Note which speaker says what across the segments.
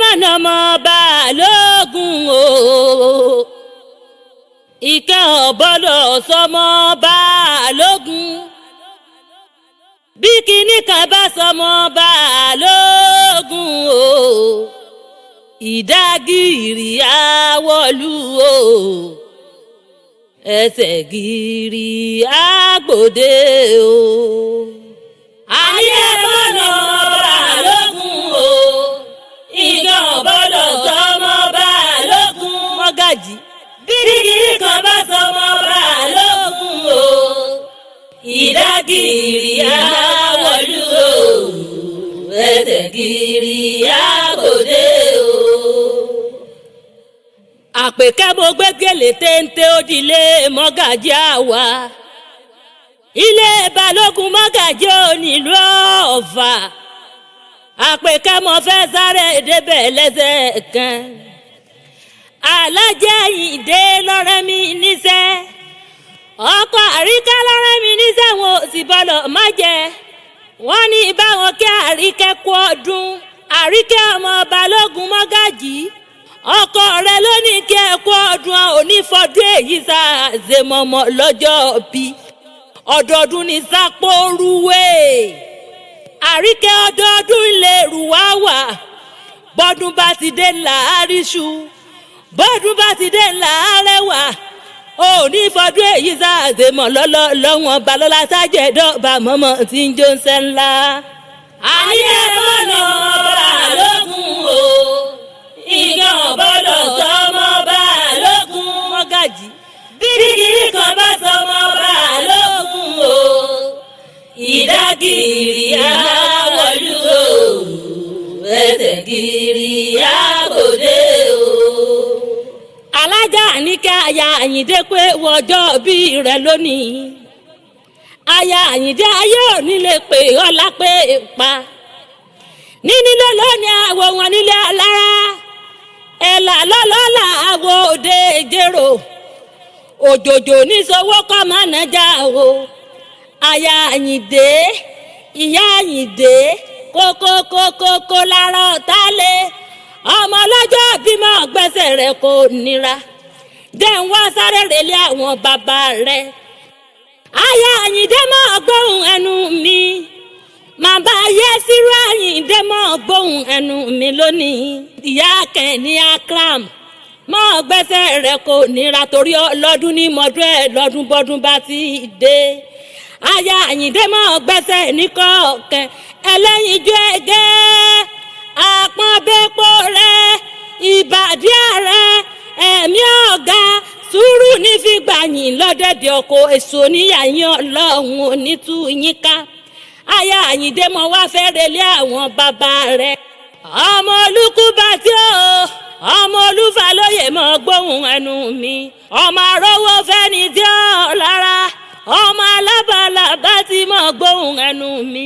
Speaker 1: mọ̀nà mọ́ Balógun o ìkẹ́ ọ̀bọ́dọ̀ sọmọ Balógun bí kinní kan bá sọmọ Balógun o ìdágìrì àwọ̀lú o ẹsẹ̀ gìrì àgbòde o. ayé mọ̀nà Balógun o ìkẹ́ ọ̀bọ́dọ̀ sọmọ Balógun mọ́gàjì bí kinní kan bá sọmọ Balógun o ìdágìrì àwọ̀lú o ẹsẹ̀ gìrì àgbòde o. Àpèkẹ́ mo gbé gèlè téńté òdìlé mọ́gàjí àwa ilé Balógun mọ́gàjí onílù Ọ̀fà. Àpèkẹ́ mo fẹ́ sáré débẹ̀ lẹ́sẹ̀ kan Alájẹ Àyìndé lọ́rẹ́ mi níṣẹ́ ọkọ Àríkẹ́ lọ́rẹ́ mi níṣẹ́ wọn ò sì bọ́lọ̀ má jẹ wọ́n ní báwọn kí Àríkẹ́ kú ọdún Àríkẹ́ ọmọ Balógun mọ́gàjí ọkọ rẹ ló ní kí ẹ kú ọdún onífọdún èyí ṣàṣemọmọ lọ́jọ́ bí ọdọọdún ní sápóruwé Àríkẹ́ ọdọọdún lè rù wá wà bọ́dún bá ti dé làáríṣu bọ́dún bá ti dé làárẹ̀wà onífọdún èyí ṣàṣemọ lọ́wọ́n balọ́lá sájẹ̀dọ́gba mọ́mọ́ tí ń jó ń sẹ́ ńlá. ayé mọ̀nà Balógun o ìkẹ́ ọ̀bọ́dọ̀ sọmọ Balógun mọ́gàjí bí kinní kan bá sọmọ Balógun o ìdágìrì àwọ̀lú o ẹsẹ̀ gìrì àgbòde o. Alájà Àníkẹ́ aya Àyìndé pé wọjọ́ bí rẹ̀ lónìí aya Àyìndé ayé òní lè pè ọlá pé pa níní lọ́lọ́ni àwọ̀ wọn nílé alára ẹ̀là lọ́lọ́lá àwọ̀ òde ìjẹ́rò òjòjò níṣòwò kọ́ máa nájà o aya Àyìndé ìyá Àyìndé kókókókókó lára ọ̀tá lé ọmọ ọlọ́jọ́ bímọ gbẹ́sẹ̀ rẹ̀ kò nira jẹ́ ń wá sáré relé àwọn bàbá rẹ̀ aya Àyìndé mọ́ gbóhùn ẹnu mi màbá yẹ sírú Àyìndé mọ́ gbóhùn ẹnu mi lónìí ìyá kẹ́ni akram mọ́ gbẹ́sẹ̀ rẹ̀ kò nira torí lọ́dún ní mọ́dún ẹ̀ lọ́dún bọ́dún bá ti dé aya Àyìndé mọ́ gbẹ́sẹ̀ ní kọ̀ọ̀kẹ́ ẹlẹ́yinjú ẹgẹ́ àpọ́nbẹ́pọ̀ rẹ̀ ìbàdí ààrẹ ẹ̀mí ọ̀gá sùúrù ní fi gbàyìn lọ́dẹ̀dẹ̀ ọkọ̀ èso níyàyín ọlọ́run onítú yín ká aya Àyìndé mọ́ wá fẹ́ relé àwọn bàbá rẹ̀ ọmọ olùkúbà tí ó ọmọ olúfà lóye mọ́ gbóhùn ẹnu mi ọmọ arówó fẹ́ni tí ó lára ọmọ alábàlábá tí mọ́ gbóhùn ẹnu mi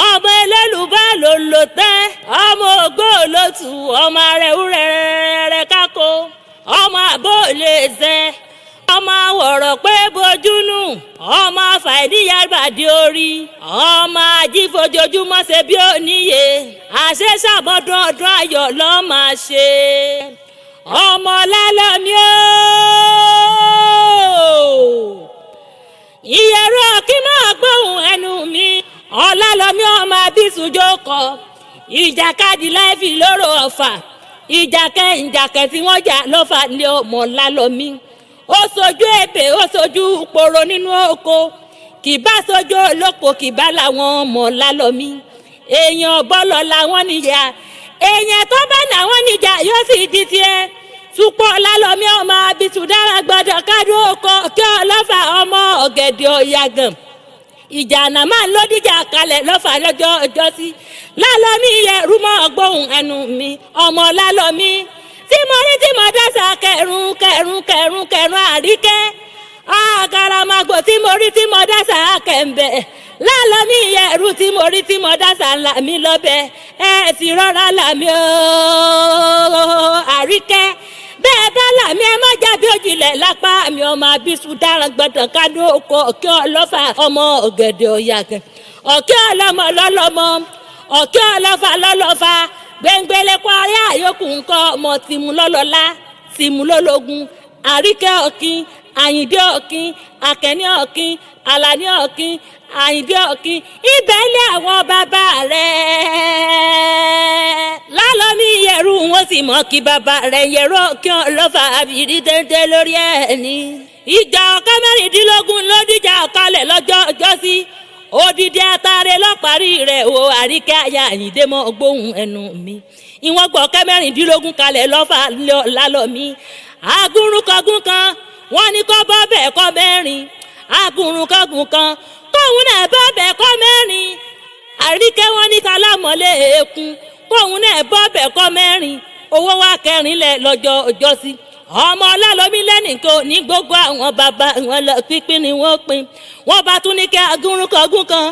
Speaker 1: ọmọ ẹlẹ́lùbá ló lò tẹ́ ọmọ ògbó lótú ọmọ rẹ̀ kákó ọmọ àbó lè zẹ ọmọ àwọ̀rọ̀ pé bójúnù ọmọ àfàìníyàgbàdì orí ọmọ ajífojoojúmọ́ ṣe bí ó níye àṣẹ ṣàbọ̀dún ọdún ayọ̀ lọ́ máa ṣe ọmọ lálọ́mí ó ìyẹ̀rọ kí máa gbóhùn ẹnu mi ọlálọ́mí ọmọ abísùjó kọ ìjàkadì láìfi lóró Ọ̀fà ìjàkẹ́ tí wọ́n jà lọ́fà ní ọmọ lálọ́mí ó sojú èbè ó sojú poro nínú oko kì bá sojú olóko kì bá làwọn ọmọ lálọ́mí èèyàn bọ́lọ̀ làwọn níyà èèyàn tó bá làwọn níjà yóò sì di tiẹ̀ Súpọ̀ lálọ́mí ọmọ abisùdára gbọ́dọ̀ kádùn oko kí ọlọ́fà ọmọ ọ̀gẹ̀dẹ̀ ọ̀yàgàn ìjà àná máa ń lódìjà kalẹ̀ lọ́fà lọ́jọ́ ọjọ́ sí lálọ́mí yẹrù mọ́ ọgbóhùn ẹnu mi ọmọ lálọ́mí tí mo rí tí mo dásà kẹrùn Àríkẹ́ àgàràmàgbò tí mo rí tí mo dásà kẹ̀ǹbẹ̀ lálọ́mí yẹrù tí mo rí tí mo dásà là mí lọ́bẹ̀ ẹ sì rọra là mí ooo Àríkẹ́ bẹ́ẹ̀ bá làmí ẹ má jábí òjìlẹ̀ lápá mi ọmọ abisu dára gbọdọ̀ kádùn oko ọ̀kẹ́ ọlọ́fà ọmọ ọ̀gẹ̀dẹ̀ ọ̀yàgẹ̀ ọ̀kẹ́ ọlọ́mọ lọ́lọ́mọ ọ̀kẹ́ ọlọ́fà lọ́lọ́fà gbẹ̀ngbẹ̀lẹ̀ kwari àyókù ńkọ́ ọmọ tìmú lọ́lọ́lá tìmú lọ́lọ́gun àríkẹ́ ọ̀kín àyìndé ọ̀kín àkẹ́ní ọ̀kín àlàní ọ̀kín àyìndé ọ̀kín ibẹ̀ ilé àwọn bàbá rẹ̀ lálọ́mí yẹ̀rù wọn sì mọ̀ kí bàbá rẹ̀ yẹ̀rù ọ̀kín ọlọ́fà àbírí téńté lórí ẹ̀ ní. ìjà ọ̀ká mẹ́rìndínlógún ló dìjà ọ̀kalẹ̀ lọ́jọ́ ọjọ́sí odidi atare lọ́parí rẹ̀ o àríkẹ́ aya àyìndé mọ́ gbóhùn ẹnu mi ìwọ̀n gbọ̀kẹ́ mẹ́rìndínlógún kalẹ̀ lọ́fà lálọ́mí agúnrúnkọgún kan wọ́n ní kọ́ bọ́ bẹ́ẹ̀ kọ́ mẹ́rin agúnrúnkọgún kan kóhun náà bọ́ bẹ́ẹ̀ kọ́ mẹ́rin àríkẹ́ wọn ní kálámọ́lé èkún kóhun náà bọ́ bẹ́ẹ̀ kọ́ mẹ́rin owó wa kẹrin lẹ̀ lọ́jọ́ ọjọ́sí ọmọ ọlálọ́mí lẹ́nìkan ní gbogbo àwọn bàbá wọn lọ pínpín ni wọ́n pín wọ́n bá tún ní kí agúnrúnkọgún kan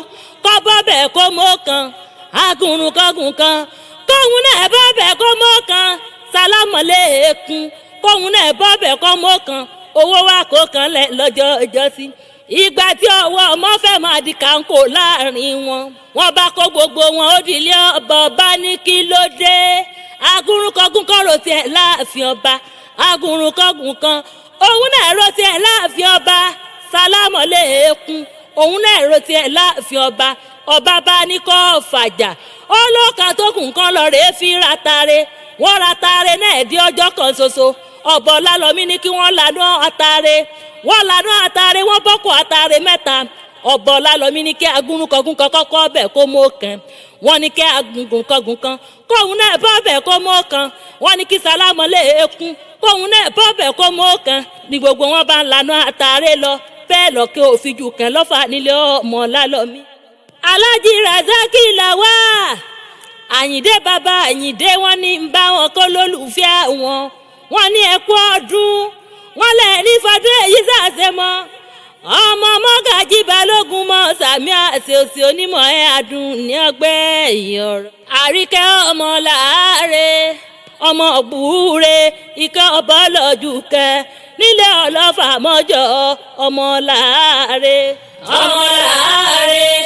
Speaker 1: kọ́ bọ́ bẹ́ẹ̀ kó mọ́ kan agúnrúnkọgún kan kóhun náà bọ́ bẹ́ẹ̀ kó mọ́ kan sálámọ́lé èkún kóhun náà bọ́ bẹ́ẹ̀ kó mọ́ kan owó wa kó kan lẹ̀ lọ́jọ́ ọjọ́sí ìgbà tí ọwọ́ ọmọ fẹ́ máa di kàńkò láàrin wọn wọ́n bá kó gbogbo wọn ó di ilé ọba ọba ní kí ló dé agúnrúnkọgún kan rò tiẹ̀ láàfin ọba agúnrúnkọgún kan òun náà rò tiẹ̀ láàfin ọba sálámọ́lé èkún òun náà rò tiẹ̀ láàfin ọba ọba bá ní kó fàjà olókan tó kù nǹkan lọ rèé fi ratare wọ́n ratare náà di ọjọ́ kan ṣoṣo ọ̀bọ̀ lálọ́mí ní kí wọ́n lanú àtàrẹ wọ́n lanú àtàrẹ wọ́n bọ́kọ̀ àtàrẹ mẹ́ta ọ̀bọ̀ lálọ́mí ní kí agúnrúnkọgún kan kọ́kọ́ bẹ̀ kó mọ́ kan wọ́n ní kí agúnrúnkọgún kan kóhun náà bọ́ bẹ̀ kó mọ́ kan wọ́n ní kí sálámọ́lé èkún kóhun náà bọ́ bẹ̀ kó mọ́ kan ní gbogbo wọn bá ń lanú àtàrẹ lọ bẹ́ẹ̀ lọ kí òfin jù kàn lọ́fà nílé ọmọ lálọ́mí. alájí razaki làwà àyìndé bàbá àyìndé wọn ní ń bá wọn kó lólùfẹ́ wọn wọ́n ní ẹkú ọdún wọ́n lẹ̀ ní fọdún èyí sàṣẹ mọ́ ọmọ mogaji balógun mọ́ sàmì àṣẹ òsì onímọ̀ ẹ̀ adùn ní ọgbẹ́ ìyọ̀rọ̀ àríkẹ́ ọmọ làárẹ̀ ọmọ gbúre ikẹ́ ọbọ̀ lọ́jú kẹ́ nílé ọlọ́fà mọ́jọ́ ọmọ làárẹ̀ ọmọ làárẹ̀.